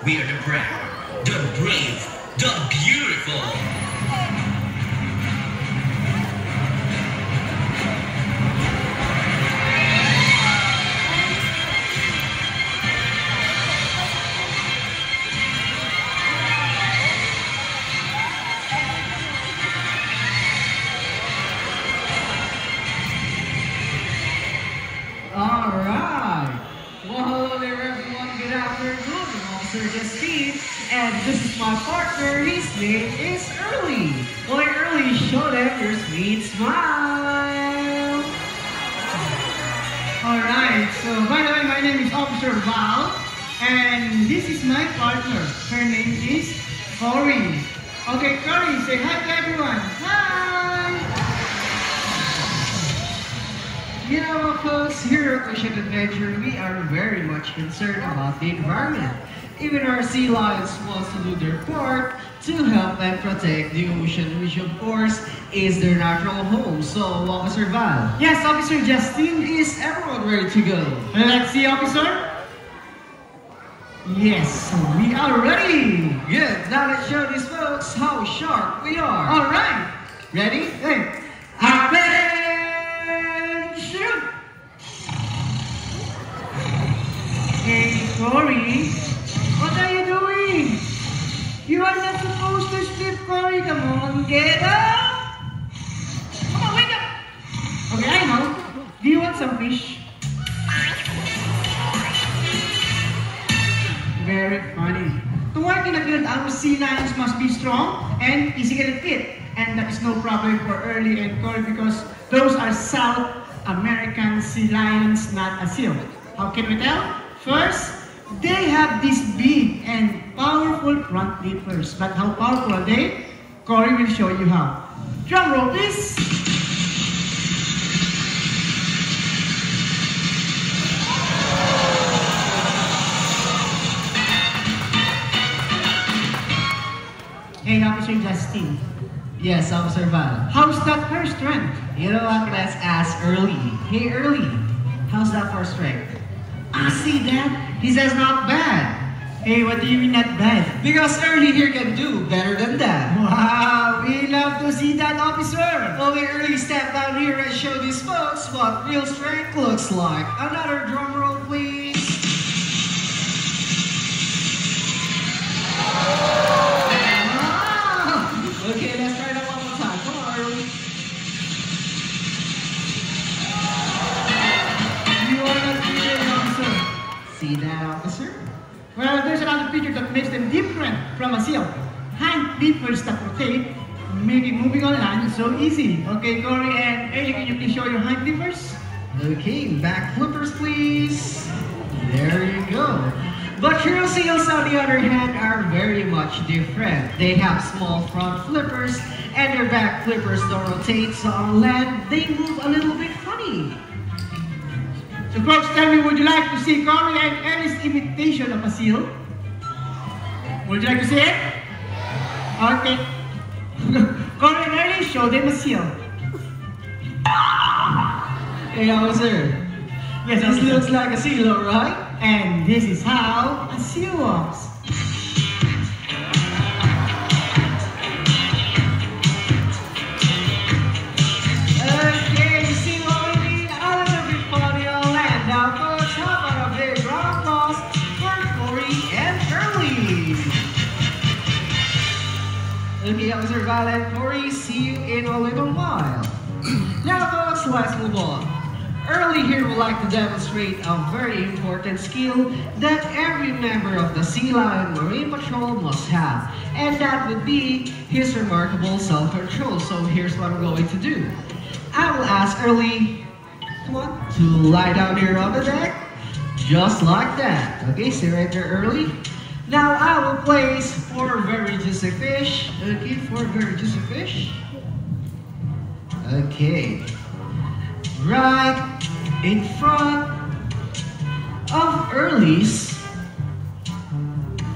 We are the proud, the brave, the beautiful. Alright. Well, hello there everyone. Good afternoon. I'm Officer Justine. And this is my partner. His name is Early. Well, Early, show them your sweet smile. Alright. So, by the way, my name is Officer Val. And this is my partner. Her name is Cory. Okay, Cory, say hi to everyone. Hi! You know, folks, here at Ocean Adventure, we are very much concerned about the environment. Even our sea lions want to do their part to help and protect the ocean, which of course is their natural home. So, Officer Val. Yes, Officer Justine. Is everyone ready to go? Let's see, Officer. Yes, we are ready. Good. Now let's show these folks how sharp we are. All right. Ready? Hey. Attention. Hey, Cory. What are you doing? You are not supposed to sleep, Cory. Come on, get up. Come on, wake up. Okay, I know. Do you want some fish? Very funny. To work in a field, our sea lions must be strong and physically fit. And that is no problem for Early and Cory because those are South American sea lions, not a seal. How can we tell? First, they have these big and powerful front flippers. But how powerful are they? Cory will show you how. Drum roll, please. Hey, Officer Justine. Yes, Officer Val. How's that her strength? You know what? Let's ask Early. Hey, Early. How's that for strength? See that? He says not bad. Hey, what do you mean not bad? Because Early here can do better than that. Wow, we love to see that, officer. Well, we Early step down here and show these folks what real strength looks like. Another drum roll, please. Okay, let's try that one more time. Come on, Early. You are not featured, officer. See that, officer? Well, there's another feature that makes them different from a seal. Hind flippers that rotate, making moving on land so easy. Okay, Cory and Early, can you please show your hind flippers? Okay, back flippers, please. There you go. But true seals, on the other hand, are very much different. They have small front flippers, and their back flippers don't rotate, so on land, they move a little bit funny. So, folks, tell me, would you like to see Cory and Early's imitation of a seal? Would you like to see it? Okay. Cory and Early, show them a seal. Hey, officer. Yes, This looks like a seal, alright? And this is how a seal walks. Okay, you see what we mean? A little bit funny on land. Now, folks, how about a big round of applause for Cory and Early? Okay, Officer Val and Cory, see you in a little while. Now, folks, let's move on. Early here would like to demonstrate a very important skill that every member of the Sea Lion Marine Patrol must have, and that would be his remarkable self-control. So here's what I'm going to do. I will ask Early, come on, to lie down here on the deck, just like that. Okay, stay right there, Early. Now I will place 4 very juicy fish. Okay, 4 very juicy fish. Okay. Right in front of Early's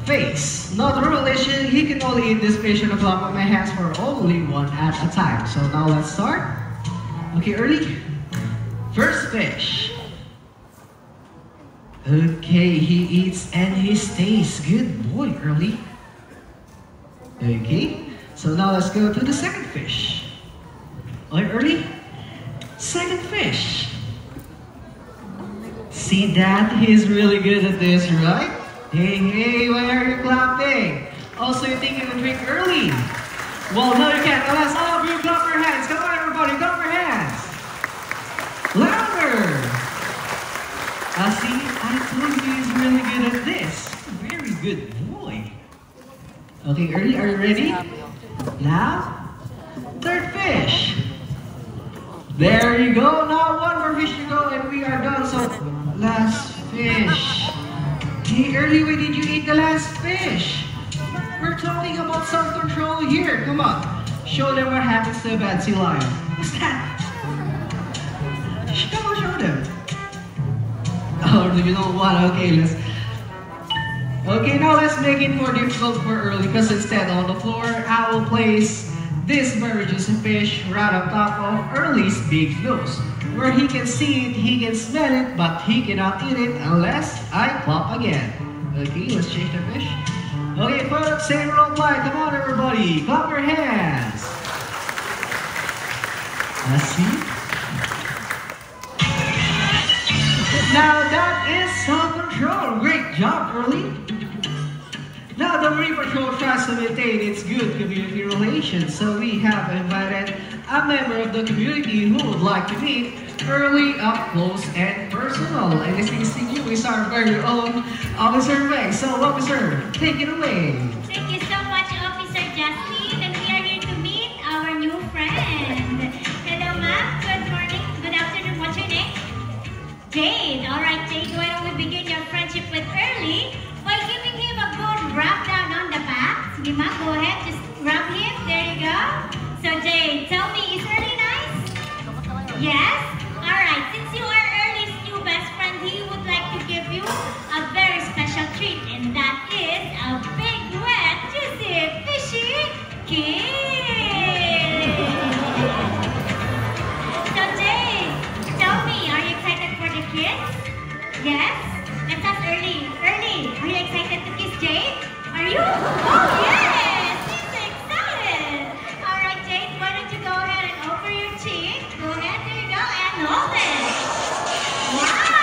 face. Not the rule is he can only eat this fish in the palm of my hands for only 1 at a time. So now let's start. Okay, Early. First fish. Okay, he eats and he stays. Good boy, Early. Okay, so now let's go to the second fish. Okay, Early. Second fish. See that? He's really good at this, right? Hey, hey, why are you clapping? Also, you think you can drink early? Well, no, you can't. Unless all of you clap your hands. Come on, everybody, clap your hands. Louder. See, I told you he's really good at this. Very good boy. Okay, Early, are you ready? Now, third fish. There you go. Now one more fish to go and we are done. So, last fish. Hey, Early, why did you eat the last fish? We're talking about self-control here. Come on. Show them what happens to a bad sea lion. What's that? Come on, show them. Oh, you know what? Okay, let's... Okay, now let's make it more difficult for Early because instead on the floor, I will place this very juicy fish right on top of Early's big nose. Where he can see it, he can smell it, but he cannot eat it unless I clap again. Okay, let's change the fish. Okay, folks, same role play. Come on, everybody. Clap your hands. Let's see. Now that is self-control. Great job, Early. Now the Marine Patrol tries to maintain its good community relations, so we have invited a member of the community who would like to meet Early up close and personal. And this is our very own Officer Meg. So, Officer, take it away. Thank you so much, Officer Justin. And we are here to meet our new friend. Hello, ma'am. Good morning. Good afternoon. What's your name? Jade. All right, Jade. Why don't we begin your friendship with Early by giving him a good rub down on the back? Sige, ma'am. Go ahead. Just rub him. There you go. So, Jade, tell me, is Early nice? Yes? Alright, since you are Early's new best friend, he would like to give you a very special treat, and that is a big, wet, juicy, fishy kiss. So Jade, tell me, are you excited for the kiss? Yes? Let's ask Early. Early, are you excited to kiss Jade? Are you? Oh yes! He's excited! Alright Jade, why don't you go ahead and open your cheek? Go ahead, there you go, and hold it! Wow!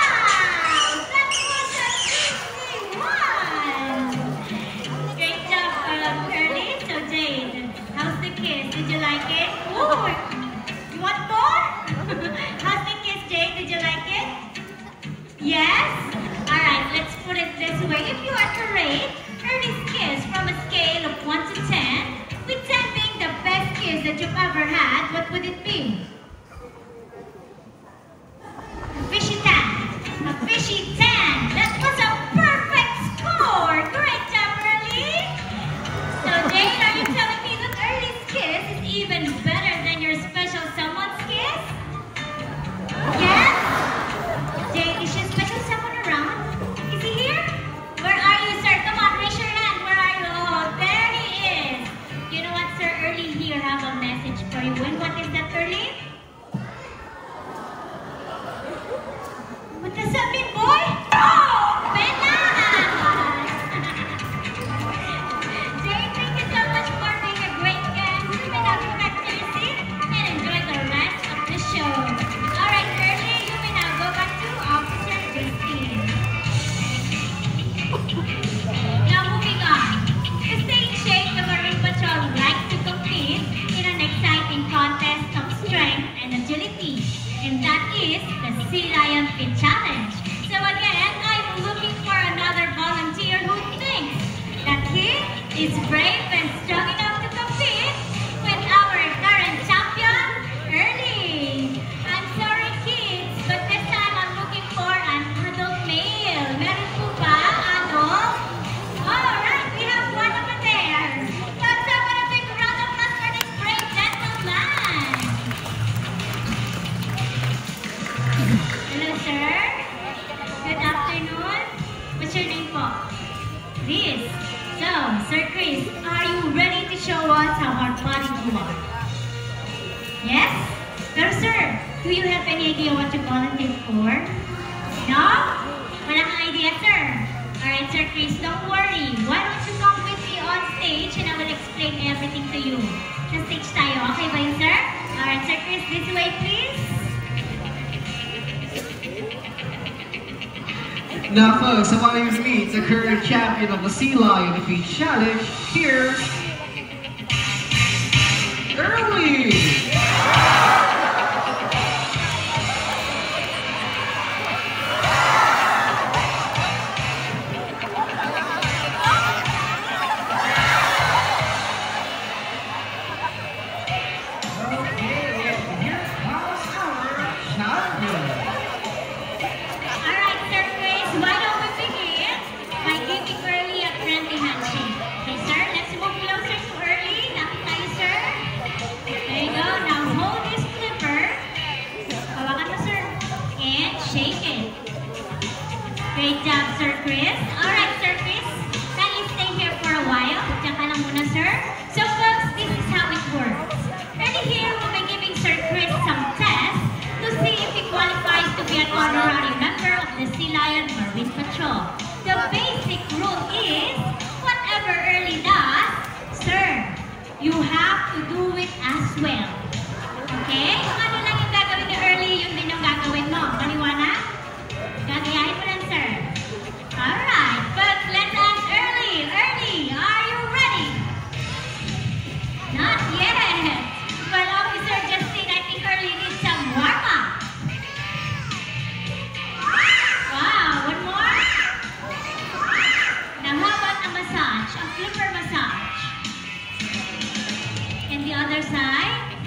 That was a juicy one! Great job, Early. So Jade, how's the kiss? Did you like it? Ooh! You want more? How's the kiss, Jade? Did you like it? Yes? Alright, let's put it this way. If you are to rate Early's kiss from a scale of 1 to 10, with 10 being the best kiss that you've ever had, what would it be? A fishy 10. A fishy 10. That was a perfect score. Great job, Early. So, Jane, are you telling me that Early's kiss is even better than your special someone's kiss? Yes? Jane, is your special someone around? Is he here? Where are you, sir? Come on, raise your hand. Where are you? Oh, there he is. You know what, sir? Early here have a message for you. And what is that, Early? What does that mean, boy? Oh, bananas! Jane, thank you so much for being a great guest. You may now go back to your seat and enjoy the rest of the show. Alright, Early, you may now go back to Officer Justin. Now moving on. To stay in shape, the Marine Patrol likes to compete in an exciting contest of strength and agility. And that is the Sea Lion Fit Challenge. So again, I'm looking for another volunteer who thinks that he is brave and strong enough to compete with our current champion, Early. I'm sorry kids, but this time I'm looking for an adult male. Meron po ba, adult? Alright, we have one over there. Let's have a big round of applause for this brave gentleman. Hello, sir. Good afternoon. What's your name po? Chris. So, Sir Chris, are you ready to show us how hard-bodied you are? Yes? Pero sir, do you have any idea what you volunteered for? No? Wala kang idea, sir. Alright, Sir Chris, don't worry. Why don't you come with me on stage and I will explain everything to you. Sa stage tayo. Okay ba yun, sir? Alright, Sir Chris, this way, please. Now, folks, I want you to meet the current champion of the Sea Lion Defeat Challenge. Here's Early! Great job, Sir Chris. Alright, Sir Chris, can you stay here for a while? Diyan ka lang muna, sir. So, folks, this is how it works. Early here, we'll be giving Sir Chris some tests to see if he qualifies to be an honorary member of the Sea Lion Marine Patrol. The basic rule is, whatever Early does, sir, you have to do it as well. Okay? Kung ano lang yung gagawin ni Early, yun din yung gagawin mo. Paliwanag? Gagayahin mo lang, sir. Alright, but let's ask Early. Early, are you ready? Not yet. Well, Officer Justin, I think Early needs some warm-up. Wow, one more? Now, how about a massage? A flipper massage. And the other side.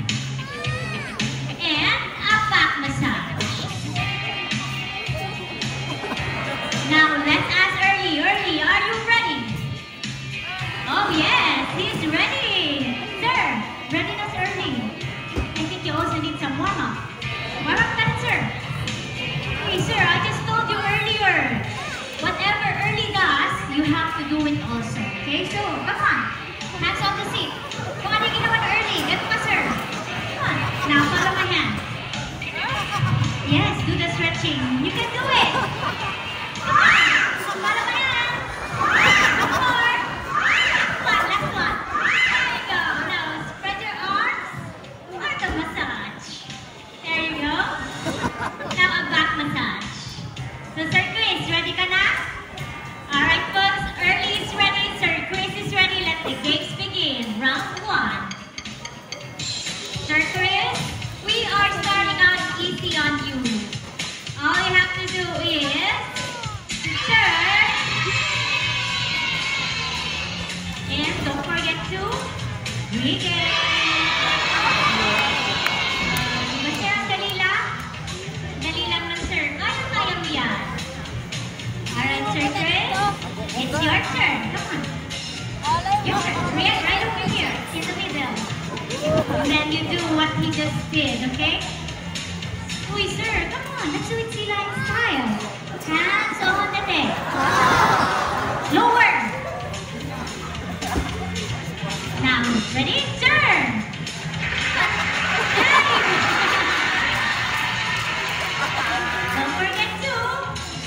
And a back massage. Now, let's ask Early. Early, are you ready? Oh, yes, he's ready. Sir, readiness Early. I think you also need some warm-up. Warm-up that, sir. Hey, sir, I just told you earlier. Whatever Early does, you have to do it also. Okay, so, come on. Hands on the seat. Kung ano yung ginawa na Early, ganun pa, sir. Come on. Now, follow my hand. Yes, do the stretching. You can do it. Come on! Follow my hand! One more! Last one. There you go. Now, spread your arms for the massage. There you go. Now, a back massage. So, Sir Chris, ready ka na? Alright, folks. Early is ready. Sir Chris is ready. Let the games begin. Round 1. Sir Chris, we are starting out easy on you. All you have to do is turn, and don't forget to wiggle. Diba sir, ang dali lang? Dali lang ng sir. Kaya mo yan. Alright, Sir Chris, it's your turn. Come on. Your turn. Right over here, in the middle. And then you do what he just did, okay? Uy, sir, come on. Let's do it Sea Lion style. Hands on the neck. Lower. Now, ready? Turn. Don't forget to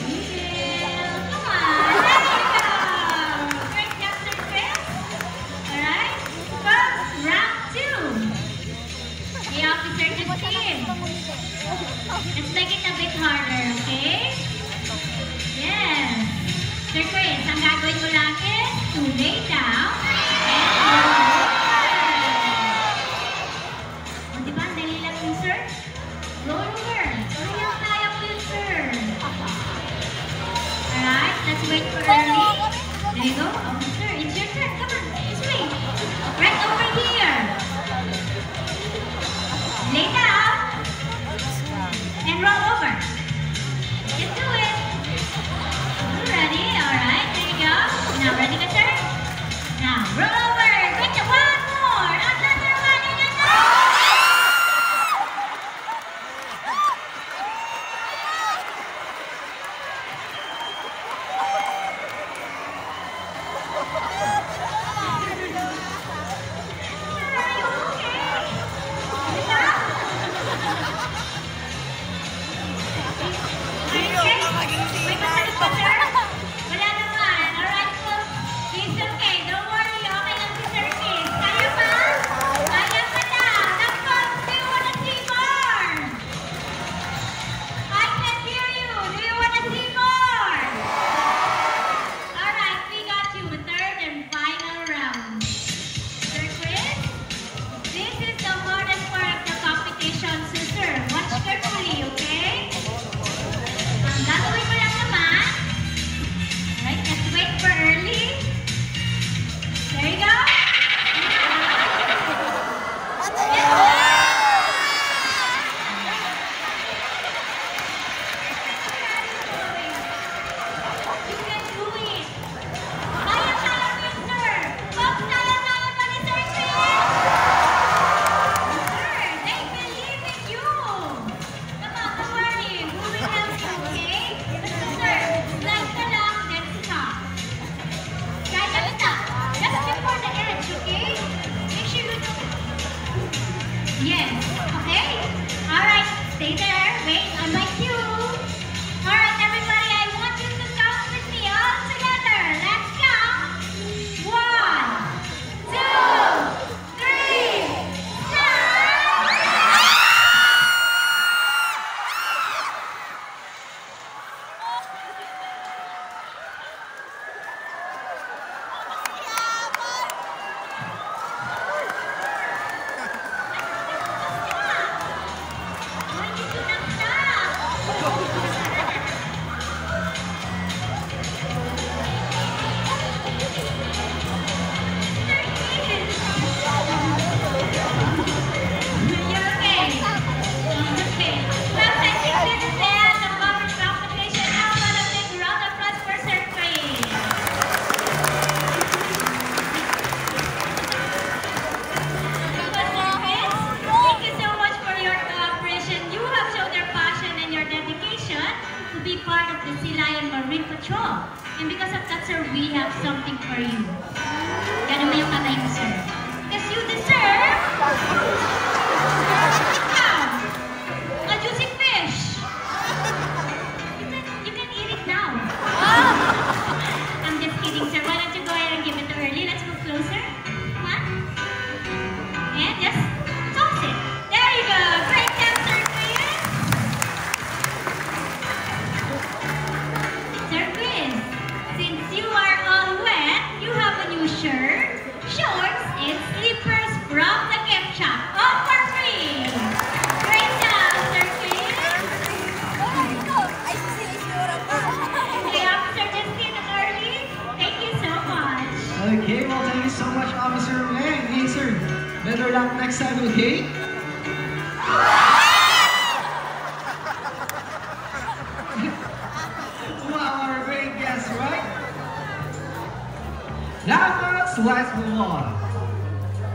wiggle. Come on. There you go. Great job, Sir Chris. Alright. Folks, round 2. The officer just in. Let's make it a bit harder, okay? Yes. Sir Chris, ang gagawin mo lang is to lay down and roll over. O, diba? Dali lang yun, sir. Roll over. Kaya mo yun, sir. Alright, let's wait for Early. There you go. Officer, it's your turn. Come on, this way. Right over here. Lay down and roll over. Just do it. Ready? Alright, there you go. Now, ready ka, sir? Now, roll over. Great job. One more. Another one and another. Marine Patrol. And because of that, sir, we have something for you. Ganun mo yung tatay mo, sir. Because you deserve... a juicy fish. You can eat it now. I'm just kidding, sir. Why don't you go ahead and give it to Early? Let's move closer. Come on. And just toss it. There you go. Great job, Sir Chris. Sir Chris, since you are all wet, you have a new shirt, shorts, and slippers from the gift shop. All for free. Great job, Sir Chris. Hey, Officer Justin and Early, thank you so much. Okay, well, thank you so much, Officer Wang. Hey, sir, better luck next time, okay? Wow, our great guest, right? Now, folks, let's move on.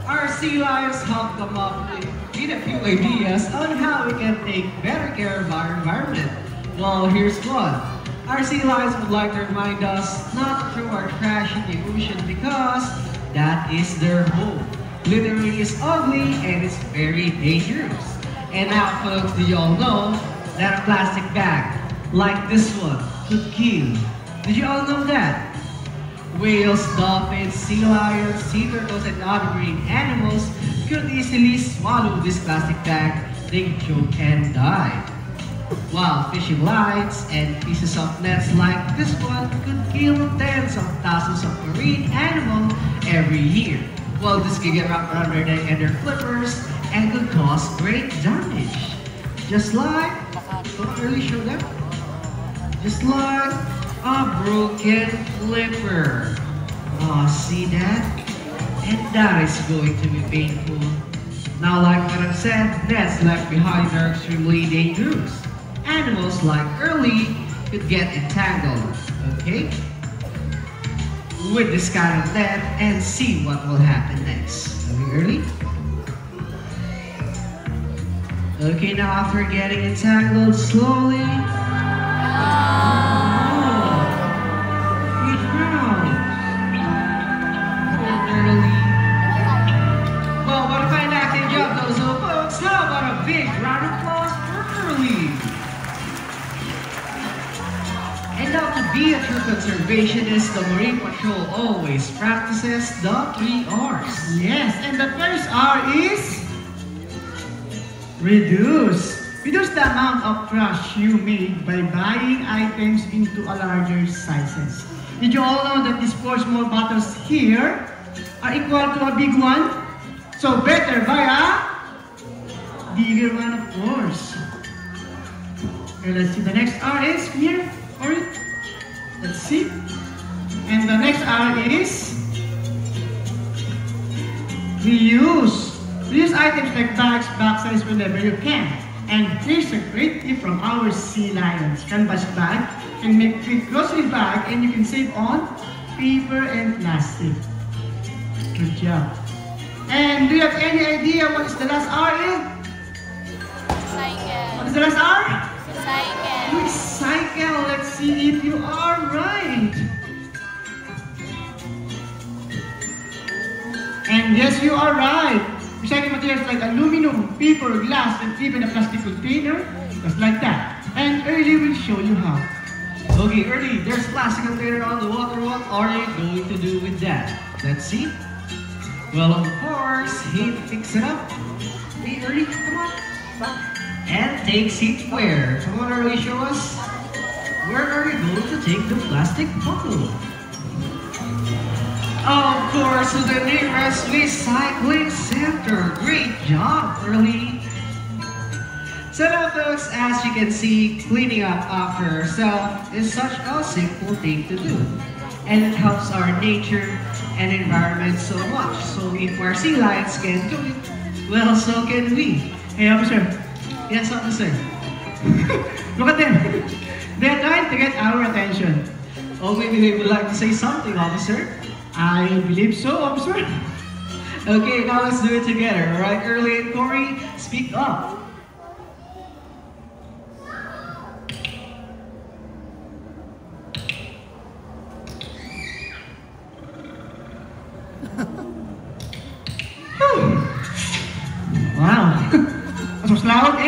Our sea lions have come up with a few ideas on how we can take better care of our environment. Well, here's one. Our sea lions would like to remind us not to throw our trash in the ocean because that is their home. Littering is ugly and it's very dangerous. And now, folks, do you all know that a plastic bag like this one could kill? Did you all know that? Whales, dolphins, sea lions, sea turtles, and other marine animals could easily swallow this plastic bag, they could choke and die. While fishing lines and pieces of nets like this one could kill tens of thousands of marine animals every year. Well, this could get wrapped around their neck and their flippers and could cause great damage. Just like, don't really show them. Just like a broken flipper. Oh, see that? And that is going to be painful. Now, like what I've said, nets left behind are extremely dangerous. Animals like Early could get entangled, okay? With this kind of net and see what will happen next. Okay, Early? Okay, now after getting entangled slowly, big round of applause for Early. And now to be a true conservationist, the Marine Patrol always practices the 3 R's. Yes, and the first R is reduce. Reduce the amount of trash you make by buying items into a larger sizes. Did you all know that these 4 small bottles here are equal to a big one? So better buy a bigger one, of course. Okay, let's see. The next R is here. Or let's see. And the next R is reuse. Reuse items like bags, backside whenever you can. And here's a great tip from our sea lions. Canvas bag can make quick grocery bag, and you can save on paper and plastic. Good job. And do you have any idea what is the last R in? What is the last R? Recycle. Recycle. Let's see if you are right. And yes, you are right. Recycled materials like aluminum, paper, glass, and even a plastic container, just like that. And Early will show you how. Okay, Early, there's plastic container on the water. What are you going to do with that? Let's see. Well, of course, he picks it up. Hey, Early, come on. And takes it where? Come on, Early, show us. Where are you going to take the plastic bottle? Of course, to the nearest recycling center. Great job, Early. So now, folks, as you can see, cleaning up after ourselves is such a simple thing to do. And it helps our nature and environment so much. So if our sea lions can do it, well, so can we. Hey, officer. Yes, officer. Look at them. They're trying to get our attention. Oh, maybe they would like to say something, officer. I believe so, officer. Okay, now let's do it together. All right, Early and Corey, speak up.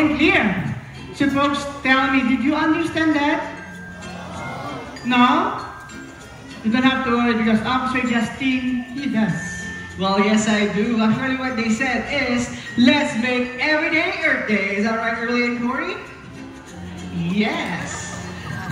and clear. So folks, tell me, did you understand that? No? You don't have to worry because Officer Justin, he does. Well, yes, I do. Actually, what they said is, let's make every day Earth Day. Is that right, Early and Corey? Yes.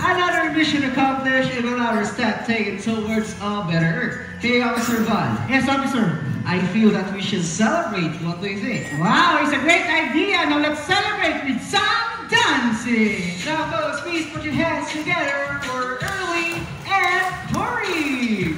Another mission accomplished and another step taken towards a better Earth. Hey, Officer Val. Yes, officer. I feel that we should celebrate. What do you think? Wow, it's a great idea. Now let's celebrate with some dancing. Now, folks, please put your hands together for Early and Corey.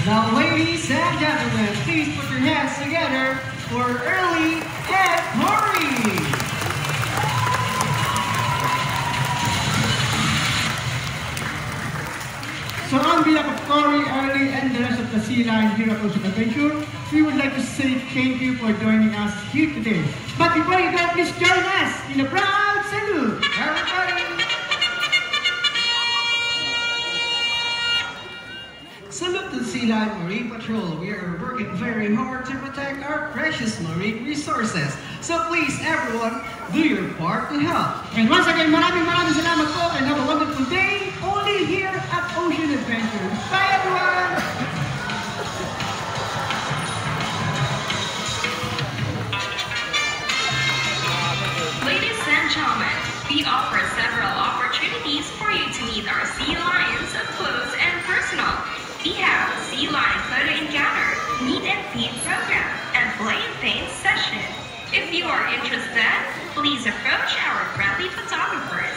Now, ladies and gentlemen, please put your hands together for Early and Corey. So on behalf of Corey, Early, and the rest of the Sea Lion Heroes of Adventure, we would like to say thank you for joining us here today. But before you go, please join us in a proud salute. Everybody! Salute to the Sea Lion Marine Patrol. We are working very hard to protect our precious marine resources. So please, everyone, do your part to help. And once again, maraming salamat po and have a wonderful day only here at Ocean Adventure. Bye, everyone! Ladies and gentlemen, we offer several opportunities for you to meet our sea lions up close and personal. We have Sea Lion Photo Encounter, Meet and Feed program, and Play and Paint session. If you are interested, please approach our friendly photographers.